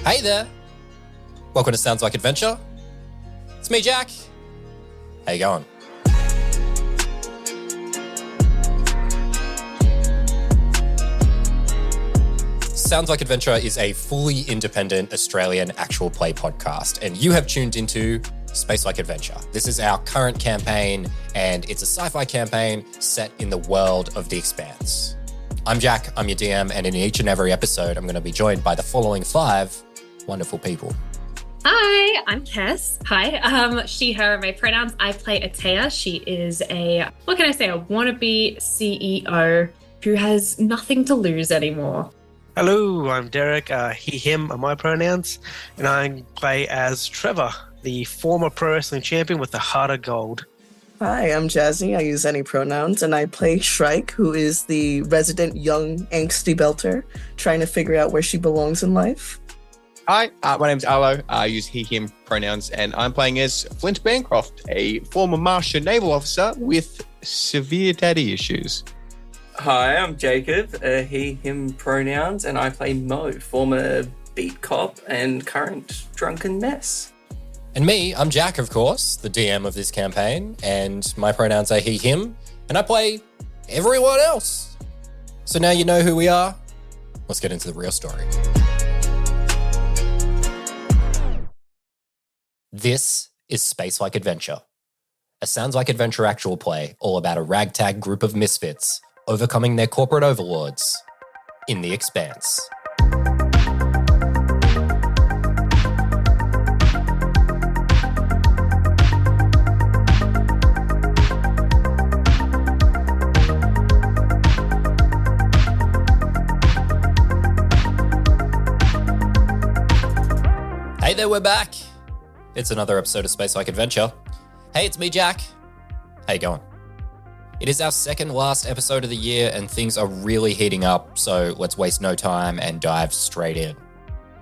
Hey there! Welcome to Sounds Like Adventure. It's me, Jack. How you going? Sounds Like Adventure is a fully independent Australian actual play podcast, and you have tuned into Space Like Adventure. This is our current campaign, and it's a sci-fi campaign set in the world of The Expanse. I'm Jack, I'm your DM, and in each and every episode, I'm going to be joined by the following 5 wonderful people. Hi, I'm Kes. Hi, she, her, my pronouns. I play Atea. She is a wannabe CEO who has nothing to lose anymore. Hello, I'm Derek. He, him are my pronouns, and I play as Trevor, the former pro wrestling champion with the heart of gold. Hi, I'm Jazzy. I use any pronouns, and I play Shrike, who is the resident young angsty belter, trying to figure out where she belongs in life. Hi, my name's Arlo. I use he, him pronouns, and I'm playing as Flint Bancroft, a former Martian naval officer with severe daddy issues. Hi, I'm Jacob, he, him pronouns, and I play Mo, former beat cop and current drunken mess. And me, I'm Jack, of course, the DM of this campaign, and my pronouns are he, him, and I play everyone else. So now you know who we are. Let's get into the real story. This is Space Like Adventure, a Sounds Like Adventure actual play all about a ragtag group of misfits overcoming their corporate overlords in The Expanse. Hey there, we're back. It's another episode of Space Like Adventure. Hey, it's me, Jack. How you going? It is our second last episode of the year and things are really heating up, so let's waste no time and dive straight in.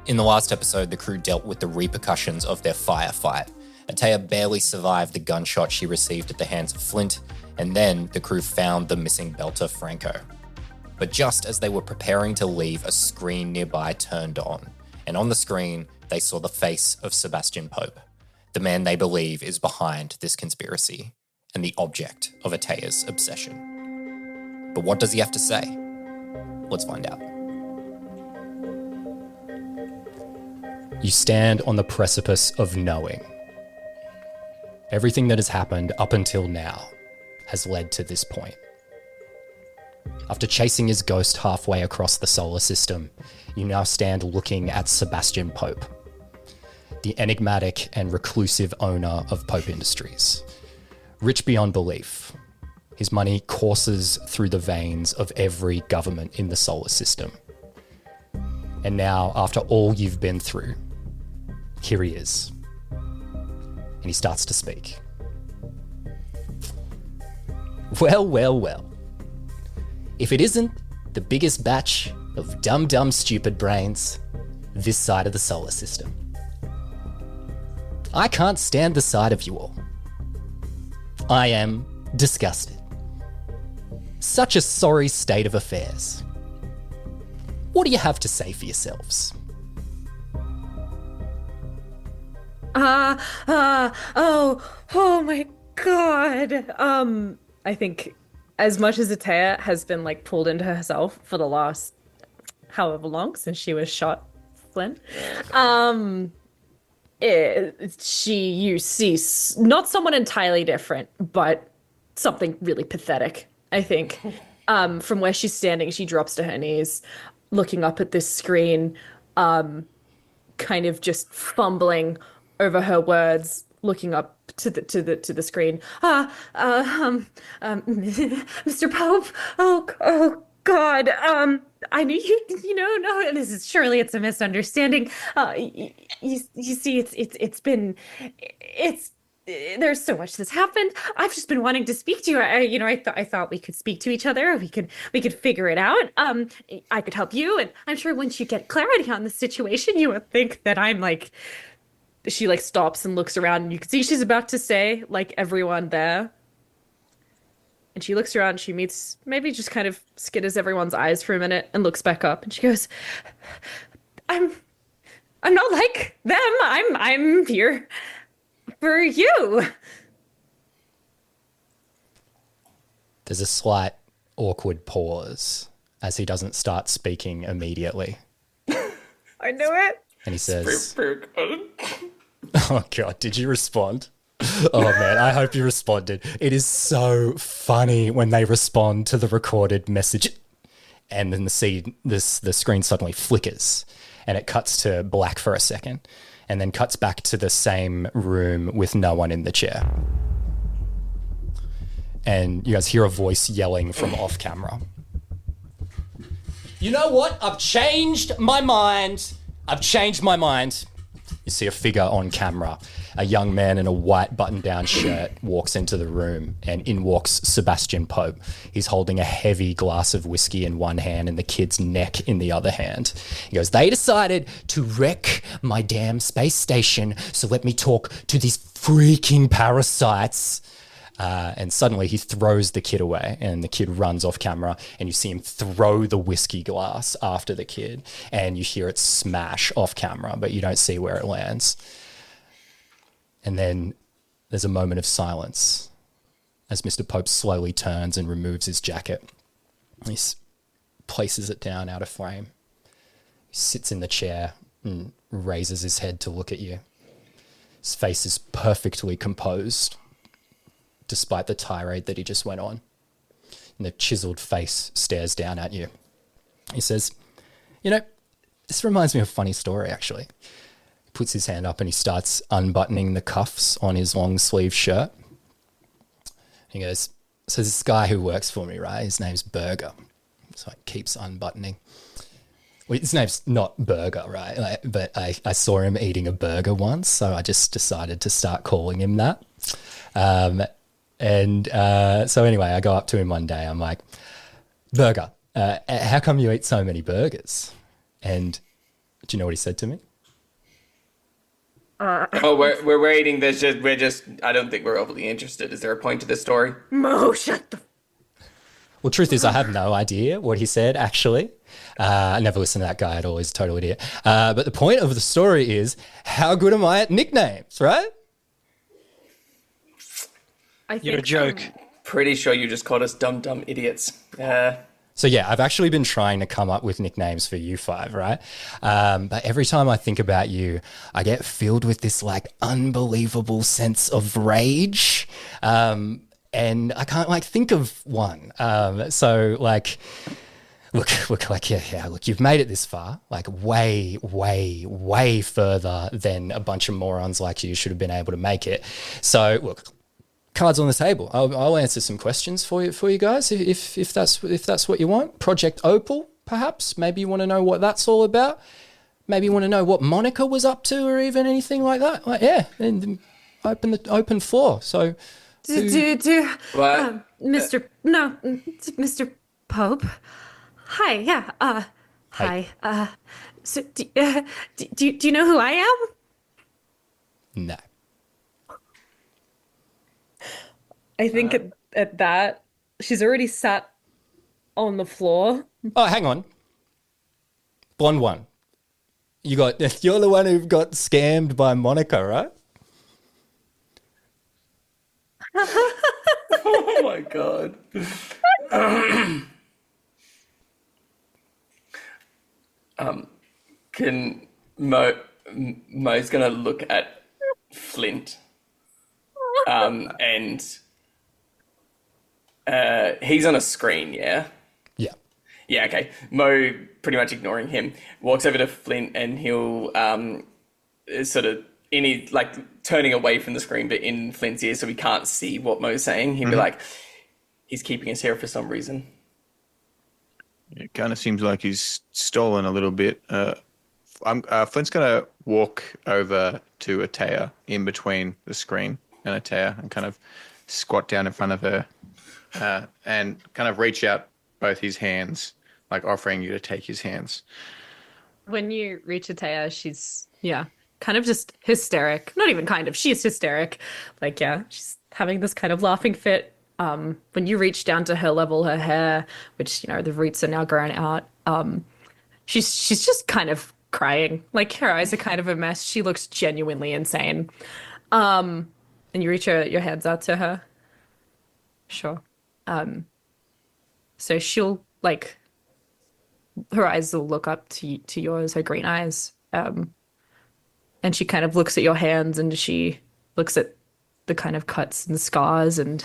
In the last episode, the crew dealt with the repercussions of their firefight. Atea barely survived the gunshot she received at the hands of Flint, and then the crew found the missing belter Franco. But just as they were preparing to leave, a screen nearby turned on, and on the screen, they saw the face of Sebastian Pope, the man they believe is behind this conspiracy and the object of Atea's obsession. But what does he have to say? Let's find out. You stand on the precipice of knowing. Everything that has happened up until now has led to this point. After chasing his ghost halfway across the solar system, you now stand looking at Sebastian Pope, the enigmatic and reclusive owner of Pope Industries. Rich beyond belief, his money courses through the veins of every government in the solar system. And now, after all you've been through, here he is. And he starts to speak. Well, well, well. If it isn't the biggest batch of dumb, stupid brains this side of the solar system. I can't stand the sight of you all. I am disgusted. Such a sorry state of affairs. What do you have to say for yourselves? Oh my god. I think as much as Atea has been like pulled into herself for the last however long since she was shot, Flynn, you see not someone entirely different, but something really pathetic, I think. From where she's standing, she drops to her knees, looking up at this screen, kind of just fumbling over her words, looking up to the screen. Mr. Pope, oh God, I knew no, this is surely it's a misunderstanding. You see, there's so much that's happened. I've just been wanting to speak to you. I thought we could speak to each other. We could figure it out. I could help you, and I'm sure once you get clarity on the situation, you would think that I'm like. She like stops and looks around, and you can see she's about to say like everyone there. And she looks around, she meets, maybe just kind of skitters everyone's eyes for a minute and looks back up and she goes, I'm I'm not like them. I'm here for you. There's a slight awkward pause as he doesn't start speaking immediately. I knew it. And he says, oh God, did you respond? Oh man, I hope you responded. It is so funny when they respond to the recorded message and then the screen suddenly flickers and it cuts to black for a second and then cuts back to the same room with no one in the chair. And you guys hear a voice yelling from off camera. You know what? I've changed my mind. You see a figure on camera. A young man in a white button-down shirt walks into the room, and in walks Sebastian Pope. He's holding a heavy glass of whiskey in one hand and the kid's neck in the other hand. He goes, they decided to wreck my damn space station, so let me talk to these freaking parasites. And suddenly he throws the kid away and the kid runs off camera and you see him throw the whiskey glass after the kid and you hear it smash off camera, but you don't see where it lands. And then there's a moment of silence as Mr. Pope slowly turns and removes his jacket. He places it down out of frame. He sits in the chair and raises his head to look at you. His face is perfectly composed, despite the tirade that he just went on. And the chiseled face stares down at you. He says, you know, this reminds me of a funny story, actually. He puts his hand up and he starts unbuttoning the cuffs on his long sleeve shirt. He goes, so this guy who works for me, right? His name's Burger. So he keeps unbuttoning. Well, his name's not Burger, right? But I saw him eating a burger once, so I just decided to start calling him that. So anyway, I go up to him one day. I'm like, Burger, how come you eat so many burgers? And do you know what he said to me? We're waiting. I don't think we're overly interested. Is there a point to this story? Mo, shut the... Well, truth is, I have no idea what he said, actually. I never listened to that guy at all. He's a total idiot. But the point of the story is, how good am I at nicknames, right? I think You're a joke. Pretty sure you just called us dumb idiots. So yeah, I've actually been trying to come up with nicknames for you five, right? But every time I think about you, I get filled with this like unbelievable sense of rage. And I can't like think of one. So like, look, you've made it this far, like way, way, way further than a bunch of morons like you should have been able to make it. So look, cards on the table. I'll answer some questions for you guys if that's what you want. Project Opal, perhaps. Maybe you want to know what that's all about. Maybe you want to know what Monica was up to, or even anything like that. Like, yeah, and open floor. So, Mr. Pope. Hi. Yeah. Hi. So do you know who I am? No. I think at that, she's already sat on the floor. Oh, hang on. Blonde one. You're the one who got scammed by Monica, right? Oh my god. Mo's gonna look at Flint. And he's on a screen, yeah? Yeah. Yeah, okay. Mo, pretty much ignoring him, walks over to Flint and he'll sort of, turning away from the screen, but in Flint's ear so he can't see what Mo's saying. He'd be like, he's keeping us here for some reason. It kind of seems like he's stolen a little bit. Flint's going to walk over to Atea in between the screen and Atea and kind of squat down in front of her and kind of reach out both his hands, like offering you to take his hands. When you reach Atea, she's, kind of just hysteric. Not even kind of, she's hysteric. Like, she's having this kind of laughing fit. When you reach down to her level, her hair, which, the roots are now grown out, she's just kind of crying. Like her eyes are kind of a mess. She looks genuinely insane. And you reach your hands out to her. Sure. So she'll like her eyes will look up to yours, her green eyes. And she kind of looks at your hands and she looks at the kind of cuts and scars and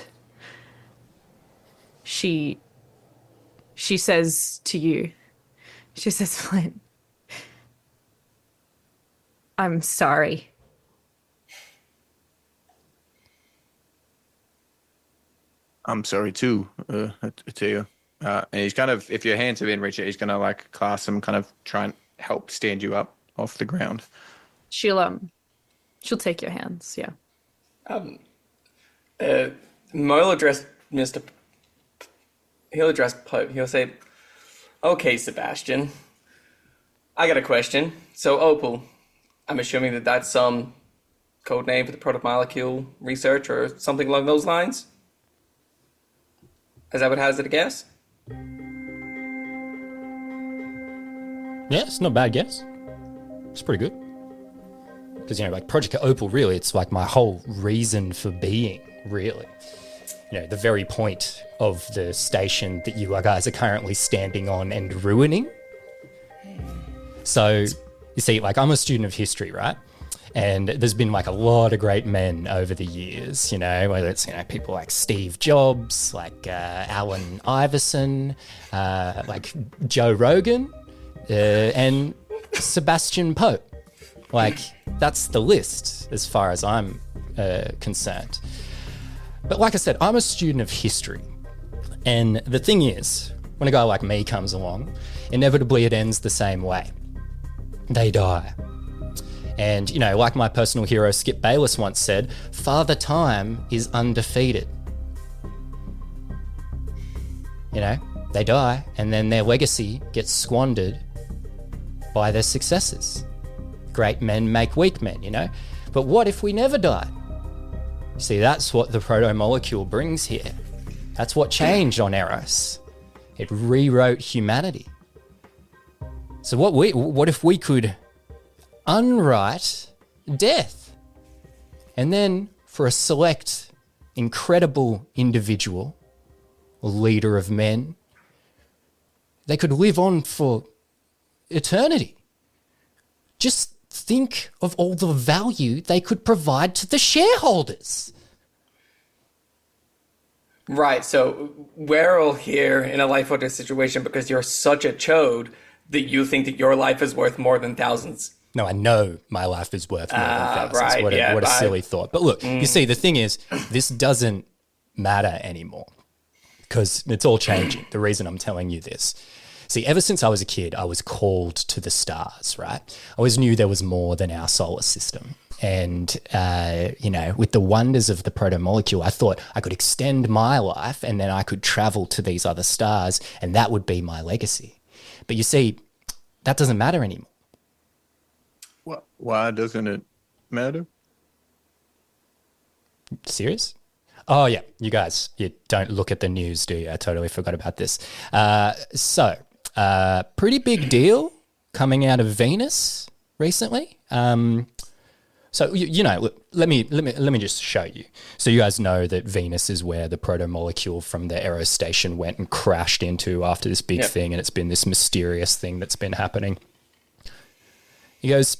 she says to you, she says, Flint, I'm sorry. I'm sorry too, Atia. And he's kind of, if your hands have been reached, he's gonna like clasp them, kind of try and help stand you up off the ground. She'll take your hands, yeah. Mo'll address Mr. He'll address Pope. He'll say, "Okay, Sebastian, I got a question. So Opal, I'm assuming that that's some code name for the protomolecule research or something along those lines? Is that what has it a guess?" Yeah, it's not a bad guess. It's pretty good. Because, like Project Opal, really, it's like my whole reason for being, really. The very point of the station that you guys are currently standing on and ruining. So, you see, like, I'm a student of history, right? And there's been like a lot of great men over the years, whether it's, people like Steve Jobs, like Allen Iverson, like Joe Rogan, and Sebastian Pope. Like, that's the list as far as I'm concerned. But like I said, I'm a student of history. And the thing is, when a guy like me comes along, inevitably it ends the same way. They die. And, like my personal hero Skip Bayless once said, Father Time is undefeated. They die, and then their legacy gets squandered by their successors. Great men make weak men, But what if we never die? See, that's what the proto-molecule brings here. That's what changed on Eros. It rewrote humanity. So what if we could unwrite death? And then for a select, incredible individual, a leader of men, they could live on for eternity. Just think of all the value they could provide to the shareholders. Right, so we're all here in a life or death situation because you're such a chode that you think that your life is worth more than thousands. No, I know my life is worth more than thousands. Right, what a silly thought. But look, you see, the thing is, this doesn't matter anymore because it's all changing. The reason I'm telling you this. See, ever since I was a kid, I was called to the stars, right? I always knew there was more than our solar system. And, with the wonders of the proto-molecule, I thought I could extend my life and then I could travel to these other stars and that would be my legacy. But you see, that doesn't matter anymore. Why doesn't it matter? Serious? Oh, yeah. You guys, you don't look at the news, do you? I totally forgot about this. Pretty big deal coming out of Venus recently. So, look, let me just show you. So you guys know that Venus is where the proto-molecule from the Eros station went and crashed into after this big thing, and it's been this mysterious thing that's been happening. He goes,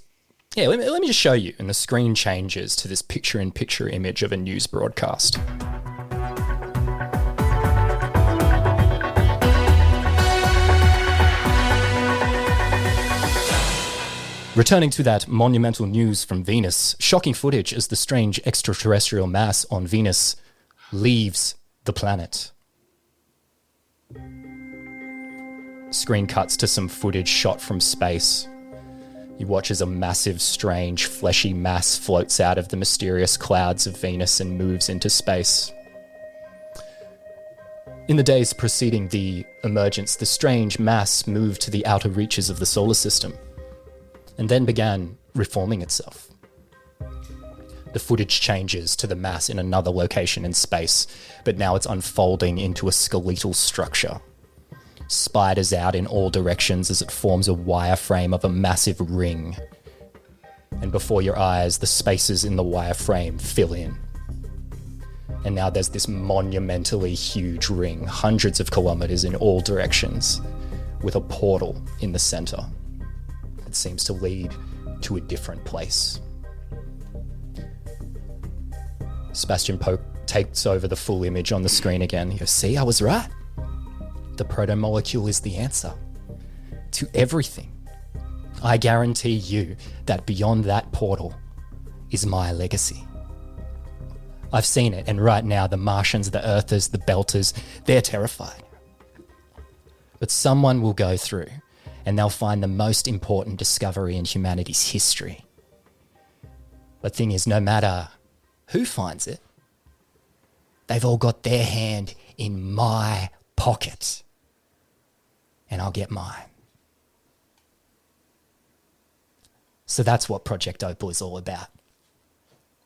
yeah, let me just show you. And the screen changes to this picture-in-picture image of a news broadcast. Returning to that monumental news from Venus, shocking footage as the strange extraterrestrial mass on Venus leaves the planet. Screen cuts to some footage shot from space. You watch as a massive, strange, fleshy mass floats out of the mysterious clouds of Venus and moves into space. In the days preceding the emergence, the strange mass moved to the outer reaches of the solar system and then began reforming itself. The footage changes to the mass in another location in space, but now it's unfolding into a skeletal structure. spiders out in all directions as it forms a wireframe of a massive ring. And before your eyes, the spaces in the wireframe fill in. And now there's this monumentally huge ring, hundreds of kilometers in all directions, with a portal in the center. It seems to lead to a different place. Sebastian Pope takes over the full image on the screen again. He goes, see, I was right. The proto-molecule is the answer to everything. I guarantee you that beyond that portal is my legacy. I've seen it, and right now the Martians, the Earthers, the Belters, they're terrified. But someone will go through and they'll find the most important discovery in humanity's history. The thing is, no matter who finds it, they've all got their hand in my pocket. And I'll get mine. So that's what Project Opal is all about.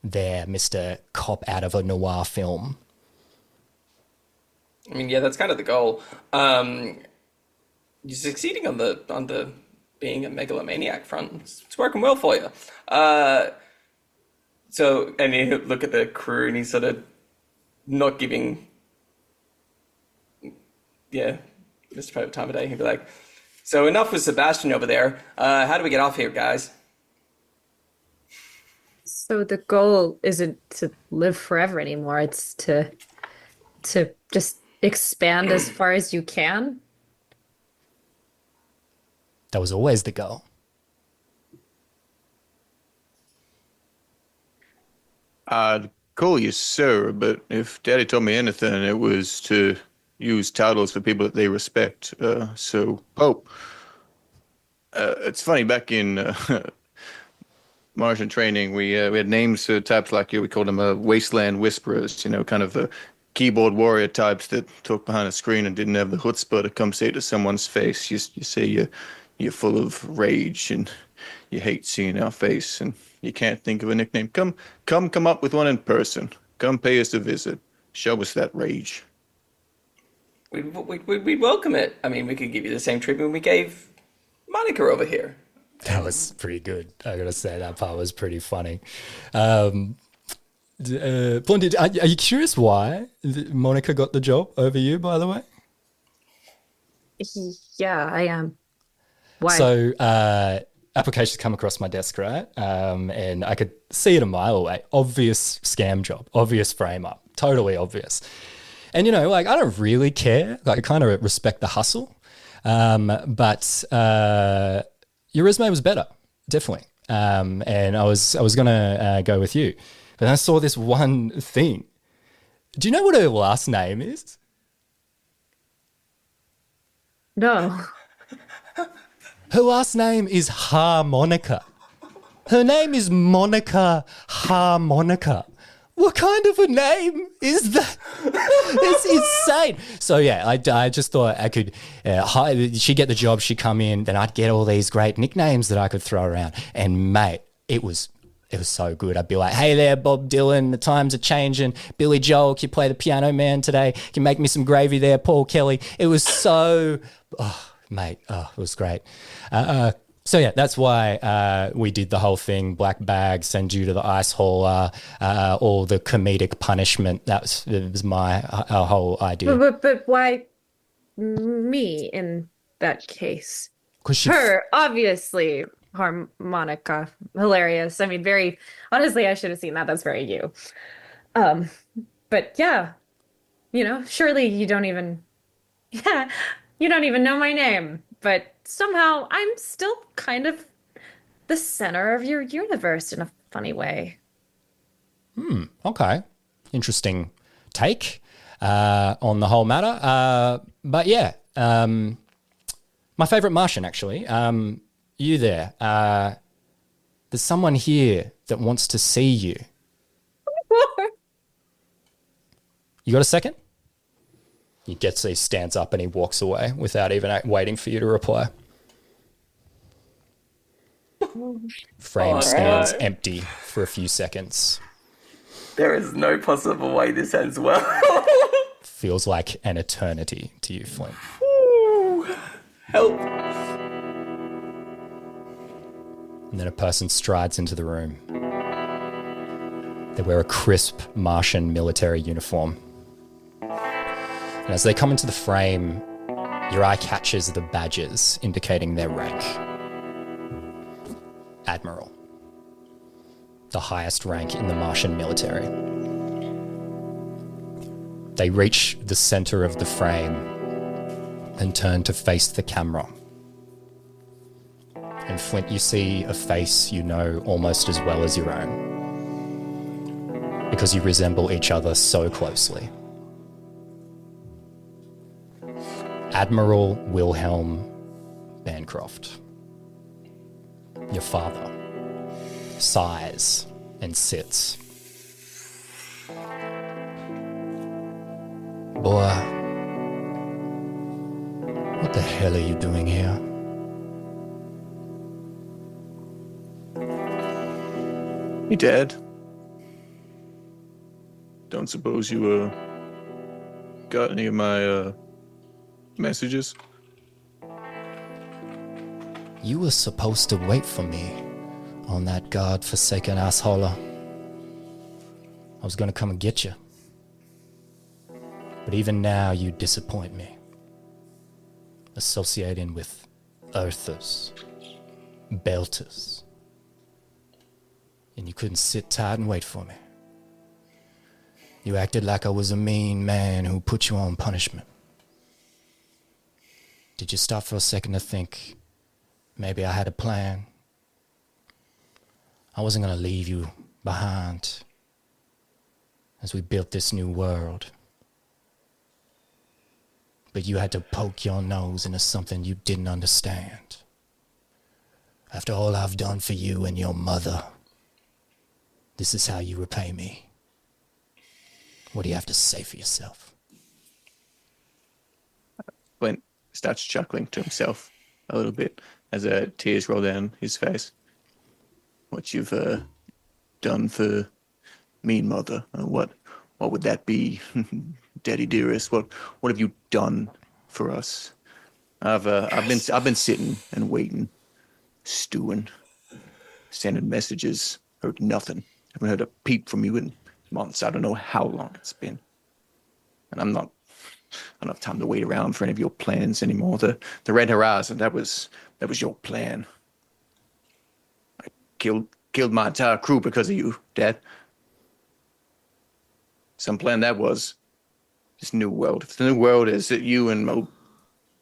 There, Mr. Cop out of a noir film. I mean, yeah, that's kind of the goal. You're succeeding on the being a megalomaniac front. It's working well for you. So, and you look at the crew, and he's sort of not giving, Mr. Pope time of day. He'd be like, "So enough with Sebastian over there. How do we get off here, guys?" So the goal isn't to live forever anymore. It's to just expand as far as you can. That was always the goal. I'd call you sir, but if Daddy told me anything, it was to use titles for people that they respect. So, Pope. It's funny, back in Martian training, we had names for types like you. We called them wasteland whisperers, kind of keyboard warrior types that talk behind a screen and didn't have the chutzpah to come say to someone's face. You say you're full of rage and you hate seeing our face and you can't think of a nickname. Come up with one in person. Come pay us a visit. Show us that rage. We'd welcome it. I mean, we could give you the same treatment we gave Monica over here. That was pretty good. I gotta say, that part was pretty funny. Blondie, are you curious why Monica got the job over you, by the way? Yeah, I am. Why? So, applications come across my desk, right? And I could see it a mile away. Obvious scam job, obvious frame up, totally obvious. And, I don't really care. I kind of respect the hustle. But your resume was better, definitely. And I was going to go with you. But then I saw this one thing. Do you know what her last name is? No. Her last name is Harmonica. Her name is Monica Harmonica. What kind of a name is that? It's insane. So yeah, I just thought I could, she'd get the job, she'd come in, then I'd get all these great nicknames that I could throw around. And mate, it was so good. I'd be like, hey there, Bob Dylan, the times are changing. Billy Joel, can you play the piano man today? Can you make me some gravy there, Paul Kelly? It was so, it was great. So yeah, that's why we did the whole thing, black bag, send you to the ice hauler, all the comedic punishment. It was our whole idea. But why me in that case? Her, obviously, harmonica, hilarious. I mean, very, honestly, I should have seen that. That's very you. But yeah, surely you don't even know my name, but somehow I'm still kind of the center of your universe in a funny way. Okay. Interesting take on the whole matter. But yeah, my favorite Martian, actually. You there. There's someone here that wants to see you. You got a second? He stands up and he walks away without even waiting for you to reply. Frame stands empty for a few seconds. There is no possible way this ends well. Feels like an eternity to you, Flint. Help! And then a person strides into the room. They wear a crisp Martian military uniform. And as they come into the frame, your eye catches the badges indicating their rank. Admiral. The highest rank in the Martian military. They reach the center of the frame and turn to face the camera. And Flint, you see a face you know almost as well as your own, because you resemble each other so closely. Admiral Wilhelm Bancroft. Your father sighs and sits. Boy, what the hell are you doing here? Hey, Dad. Don't suppose you, got any of my, messages? You were supposed to wait for me on that god-forsaken asshole. I was gonna come and get you. But even now, you disappoint me. Associating with earthers, belters. And you couldn't sit tight and wait for me. You acted like I was a mean man who put you on punishment. Did you stop for a second to think maybe I had a plan? I wasn't going to leave you behind as we built this new world. But you had to poke your nose into something you didn't understand. After all I've done for you and your mother, this is how you repay me. What do you have to say for yourself? Flint starts chuckling to himself a little bit as tears roll down his face. What you've done for me, Mother? What would that be, Daddy dearest? What have you done for us? I've been sitting and waiting, stewing, sending messages, heard nothing. Haven't heard a peep from you in months. I don't know how long it's been. And I don't have time to wait around for any of your plans anymore. The Red Horizon, that was your plan. I killed my entire crew because of you, Dad. Some plan that was. This new world. If the new world is that you and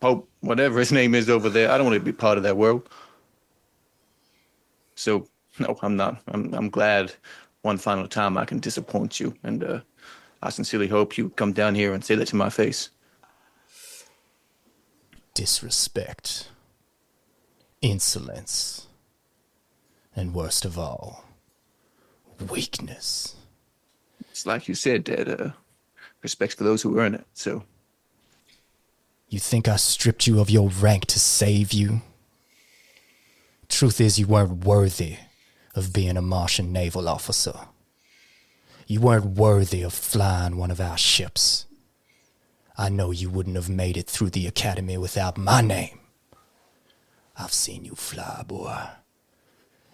Pope, whatever his name is over there, I don't want to be part of that world. So, no, I'm not. I'm glad one final time I can disappoint you. And I sincerely hope you come down here and say that to my face. Disrespect, insolence, and worst of all, weakness. It's like you said, Dad, respect for those who earn it, so. You think I stripped you of your rank to save you? Truth is, you weren't worthy of being a Martian naval officer. You weren't worthy of flying one of our ships. I know you wouldn't have made it through the academy without my name. I've seen you fly, boy.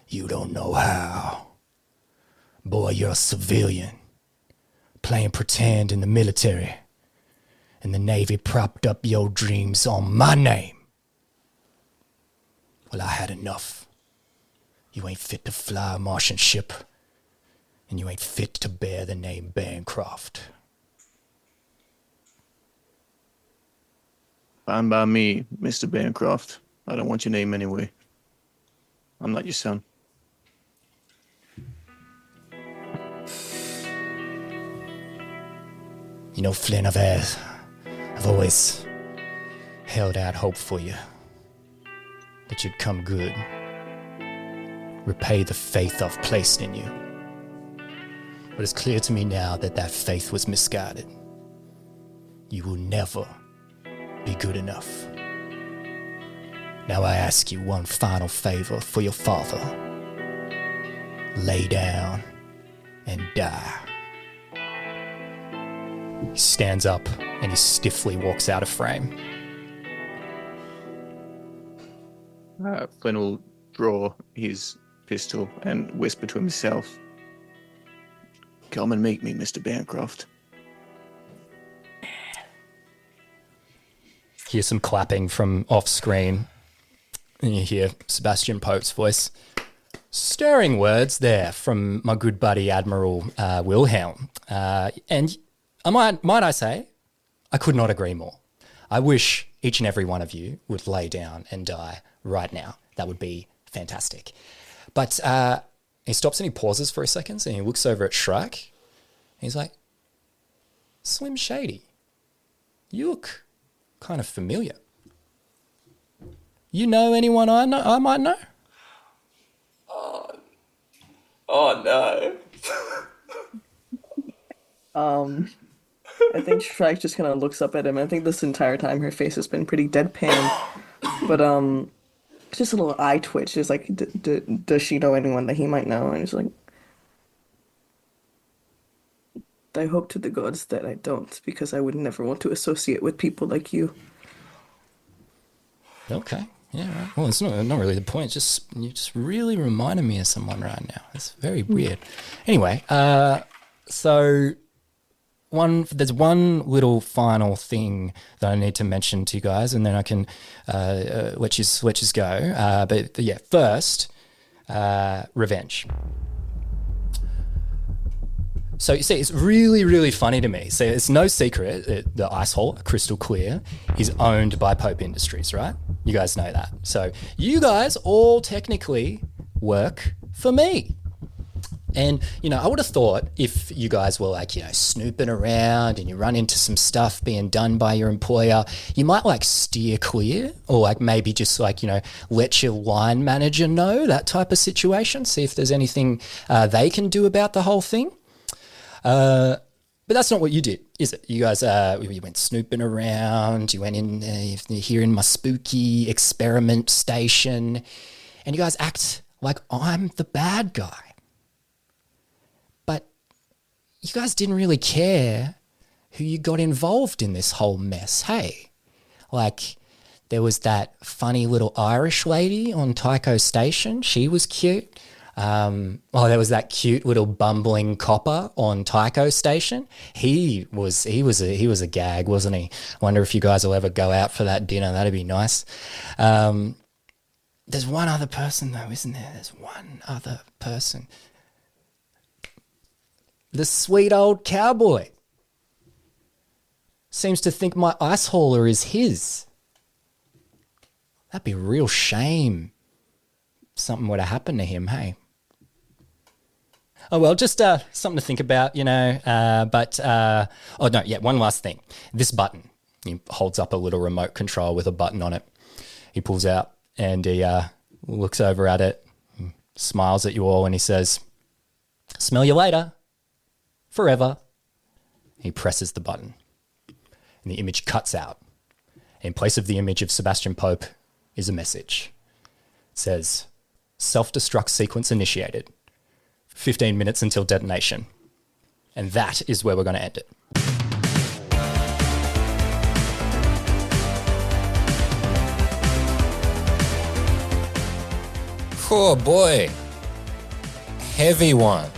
You don't know how. Boy, you're a civilian, playing pretend in the military, and the Navy propped up your dreams on my name. Well, I had enough. You ain't fit to fly a Martian ship, and you ain't fit to bear the name Bancroft. Fine by me, Mr. Bancroft. I don't want your name anyway. I'm not your son. You know, Flynn, I've always held out hope for you. That you'd come good. Repay the faith I've placed in you. But it's clear to me now that that faith was misguided. You will never be good enough. Now I ask you one final favor for your father. Lay down and die. He stands up and he stiffly walks out of frame. Flynn will draw his pistol and whisper to himself, "Come and meet me, Mr. Bancroft." Hear some clapping from off screen, and you hear Sebastian Pope's voice. Stirring words there from my good buddy Admiral Wilhelm. And might I say, I could not agree more. I wish each and every one of you would lay down and die right now. That would be fantastic. But he stops and he pauses for a second and he looks over at Shrike. He's like, Slim Shady, you look kind of familiar. You know anyone I might know? Oh no. I think Shrike just kind of looks up at him. I think this entire time her face has been pretty deadpan, but just a little eye twitch. It's like, does she know anyone that he might know? And he's like, I hope to the gods that I don't, because I would never want to associate with people like you. Okay. Yeah, right. Well, it's not really the point. You just really reminded me of someone right now. It's very weird. Anyway, so there's one little final thing that I need to mention to you guys, and then I can let you go. But yeah, first, revenge. So you see, it's really, really funny to me. So it's no secret that the ice hole, Crystal Clear, is owned by Pope Industries, right? You guys know that. So you guys all technically work for me. And, I would have thought if you guys were like, snooping around and you run into some stuff being done by your employer, you might like steer clear or like maybe just like, let your line manager know, that type of situation. See if there's anything they can do about the whole thing. But that's not what you did, is it? You guys, you went snooping around, you went in here in my spooky experiment station, and you guys act like I'm the bad guy. But you guys didn't really care who you got involved in this whole mess, hey? Like, there was that funny little Irish lady on Tycho Station. She was cute. There was that cute little bumbling copper on Tycho Station. He was a gag, wasn't he? Wonder if you guys will ever go out for that dinner. That'd be nice. There's one other person though, isn't there? There's one other person. The sweet old cowboy seems to think my ice hauler is his. That'd be a real shame. Something would have happened to him, hey? Oh, well, just something to think about, one last thing. This button. He holds up a little remote control with a button on it. He pulls out and he looks over at it, smiles at you all, and he says, "Smell you later. Forever." He presses the button and the image cuts out. In place of the image of Sebastian Pope is a message. It says, "Self-destruct sequence initiated. 15 minutes until detonation." And that is where we're going to end it. Oh boy. Heavy one.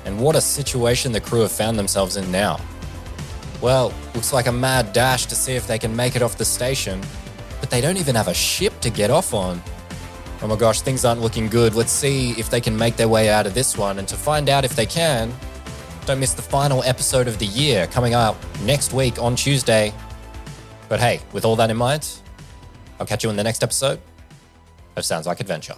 And what a situation the crew have found themselves in now. Well, looks like a mad dash to see if they can make it off the station, but they don't even have a ship to get off on. Oh my gosh, things aren't looking good. Let's see if they can make their way out of this one. And to find out if they can, don't miss the final episode of the year coming up next week on Tuesday. But hey, with all that in mind, I'll catch you in the next episode of Sounds Like Adventure.